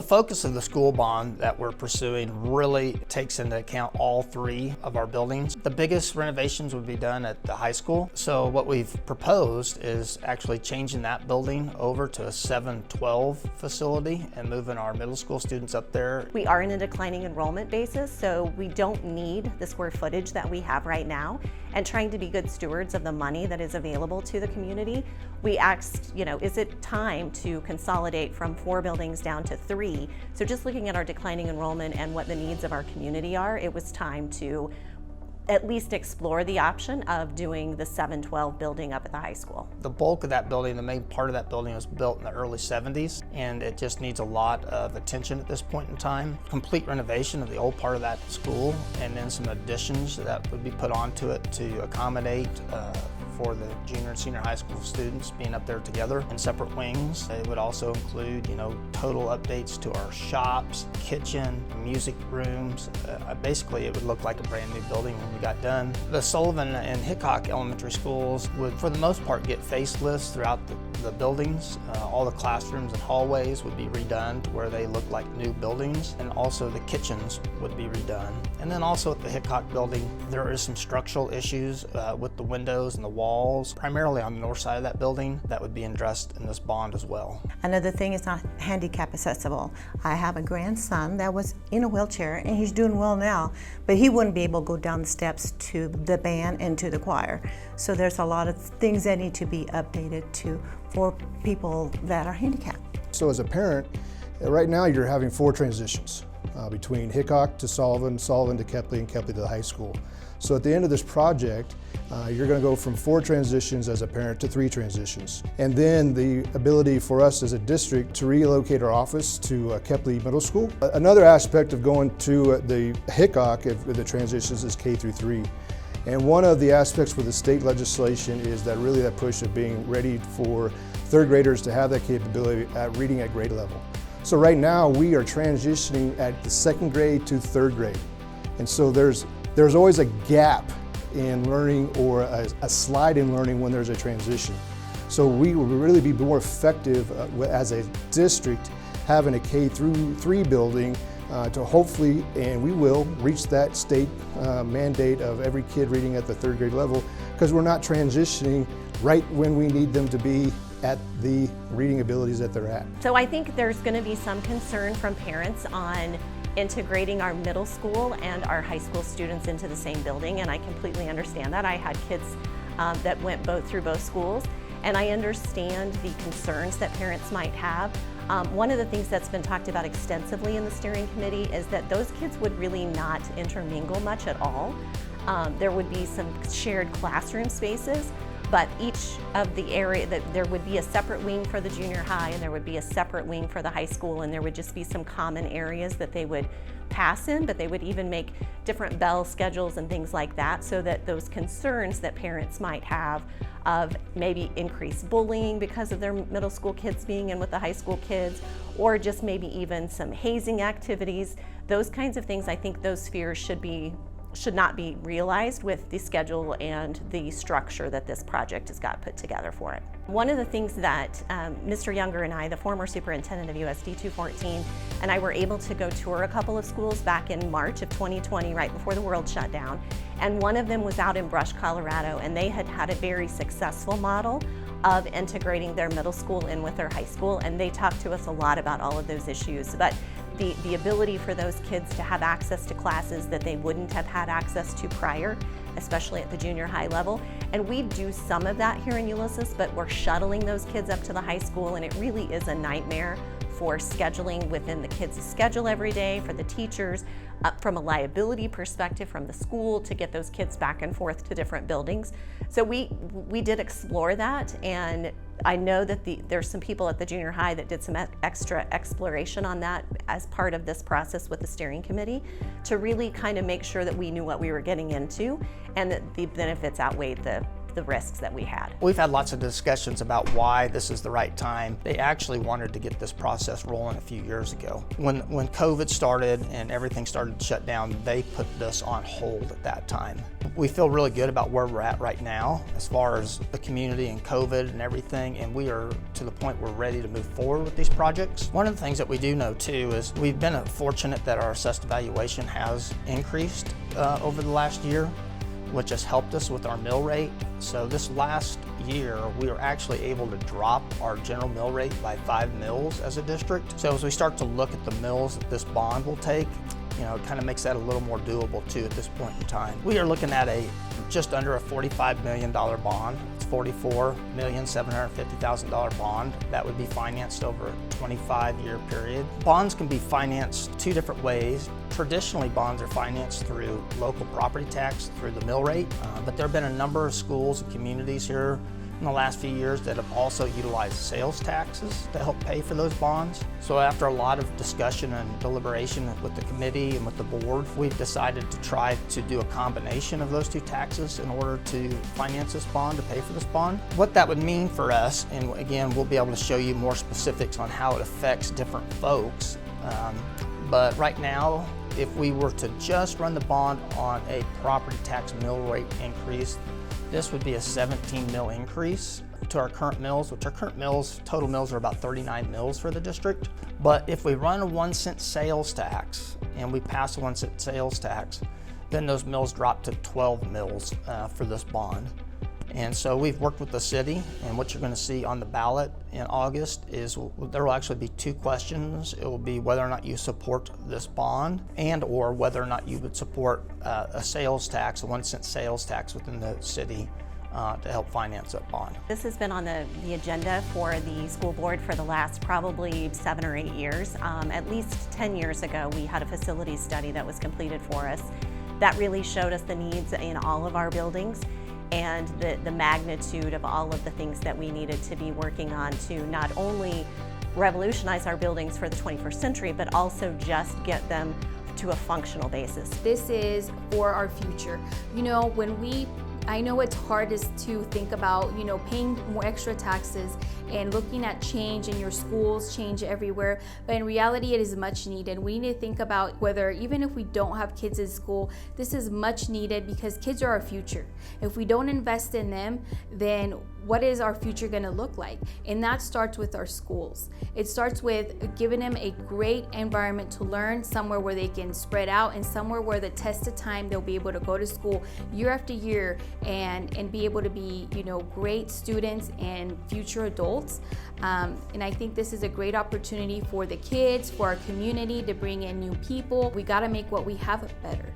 focus of the school bond that we're pursuing really takes into account all three of our buildings. The biggest renovations would be done at the high school. So what we've proposed is actually changing that building over to a 7-12 facility and moving our middle school students up there. We are in a declining enrollment basis, so we don't need the square footage that we have right now, and trying to be good stewards of the money that is available to the community. We asked, is it time to consolidate from 4 buildings down to 3? So just looking at our declining enrollment and what the needs of our community are, it was time to at least explore the option of doing the 7-12 building up at the high school. The bulk of that building, the main part of that building, was built in the early 70s, and it just needs a lot of attention at this point in time. Complete renovation of the old part of that school, and then some additions that would be put onto it to accommodate for the junior and senior high school students being up there together in separate wings. It would also include, total updates to our shops, kitchen, music rooms. Basically, it would look like a brand new building when we got done. The Sullivan and Hickok elementary schools would, for the most part, get facelifts throughout the buildings. All the classrooms and hallways would be redone to where they look like new buildings, and also the kitchens would be redone. And then also at the Hickok building, there is some structural issues with the windows and the walls, primarily on the north side of that building, that would be addressed in this bond as well. Another thing is not handicap accessible. I have a grandson that was in a wheelchair, and he's doing well now, but he wouldn't be able to go down the steps to the band and to the choir. So there's a lot of things that need to be updated for people that are handicapped. So as a parent, right now you're having 4 transitions between Hickok to Sullivan, Sullivan to Kepley, and Kepley to the high school. So at the end of this project, you're going to go from 4 transitions as a parent to 3 transitions. And then the ability for us as a district to relocate our office to Kepley Middle School. Another aspect of going to the Hickok of the transitions is K through 3. And one of the aspects with the state legislation is that really that push of being ready for 3rd graders to have that capability at reading at grade level. So right now we are transitioning at the 2nd grade to 3rd grade. And so there's always a gap in learning or a slide in learning when there's a transition. So we will really be more effective as a district having a K through 3 building to hopefully, and we will, reach that state mandate of every kid reading at the 3rd grade level, because we're not transitioning right when we need them to be at the reading abilities that they're at. So I think there's going to be some concern from parents on integrating our middle school and our high school students into the same building, and I completely understand that. I had kids that went through both schools, and I understand the concerns that parents might have. One of the things that's been talked about extensively in the steering committee is that those kids would really not intermingle much at all. There would be some shared classroom spaces, but each of the area, that there would be a separate wing for the junior high, and there would be a separate wing for the high school, and there would just be some common areas that they would pass in, but they would even make different bell schedules and things like that, so that those concerns that parents might have of maybe increased bullying because of their middle school kids being in with the high school kids, or just maybe even some hazing activities, those kinds of things, I think those fears should not be realized with the schedule and the structure that this project has got put together for it. One of the things that Mr. Younger and I, the former superintendent of USD 214, and I were able to go tour a couple of schools back in March of 2020, right before the world shut down. And one of them was out in Brush, Colorado, and they had a very successful model of integrating their middle school in with their high school, and they talked to us a lot about all of those issues. But the ability for those kids to have access to classes that they wouldn't have had access to prior, especially at the junior high level. And we do some of that here in Ulysses, but we're shuttling those kids up to the high school, and it really is a nightmare for scheduling within the kids' schedule every day, for the teachers, from a liability perspective from the school to get those kids back and forth to different buildings. So we did explore that, and I know that there's some people at the junior high that did some extra exploration on that as part of this process with the steering committee to really kind of make sure that we knew what we were getting into and that the benefits outweighed the the risks that we had. We've had lots of discussions about why this is the right time. They actually wanted to get this process rolling a few years ago. When COVID started and everything started to shut down, they put this on hold at that time. We feel really good about where we're at right now as far as the community and COVID and everything, and we are to the point we're ready to move forward with these projects. One of the things that we do know too is we've been fortunate that our assessed valuation has increased over the last year, which has helped us with our mill rate. So this last year, we were actually able to drop our general mill rate by 5 mills as a district. So as we start to look at the mills that this bond will take, it kind of makes that a little more doable too at this point in time. We are looking at just under a $45 million bond. It's $44,750,000 bond that would be financed over a 25-year period. Bonds can be financed 2 different ways. Traditionally, bonds are financed through local property tax, through the mill rate, but there have been a number of schools and communities here in the last few years that have also utilized sales taxes to help pay for those bonds. So after a lot of discussion and deliberation with the committee and with the board, we've decided to try to do a combination of those 2 taxes in order to finance this bond, to pay for this bond. What that would mean for us, and again, we'll be able to show you more specifics on how it affects different folks, but right now, if we were to just run the bond on a property tax mill rate increase, this would be a 17 mil increase to our current mills, which our current mills, total mills are about 39 mills for the district. But if we run a 1-cent sales tax and we pass a 1-cent sales tax, then those mills drop to 12 mills for this bond. And so we've worked with the city, and what you're going to see on the ballot in August is there will actually be 2 questions. It will be whether or not you support this bond and or whether or not you would support a sales tax, a 1-cent sales tax within the city to help finance that bond. This has been on the agenda for the school board for the last probably 7 or 8 years. At least 10 years ago, we had a facilities study that was completed for us that really showed us the needs in all of our buildings and the magnitude of all of the things that we needed to be working on to not only revolutionize our buildings for the 21st century, but also just get them to a functional basis. This is for our future. I know it's hard to think about, paying more extra taxes and looking at change in your schools, change everywhere, but in reality it is much needed. We need to think about whether, even if we don't have kids in school, this is much needed because kids are our future. If we don't invest in them, then what is our future going to look like? And that starts with our schools. It starts with giving them a great environment to learn, somewhere where they can spread out and somewhere where the test of time they'll be able to go to school year after year and be able to be, great students and future adults. And I think this is a great opportunity for the kids, for our community to bring in new people. We got to make what we have better.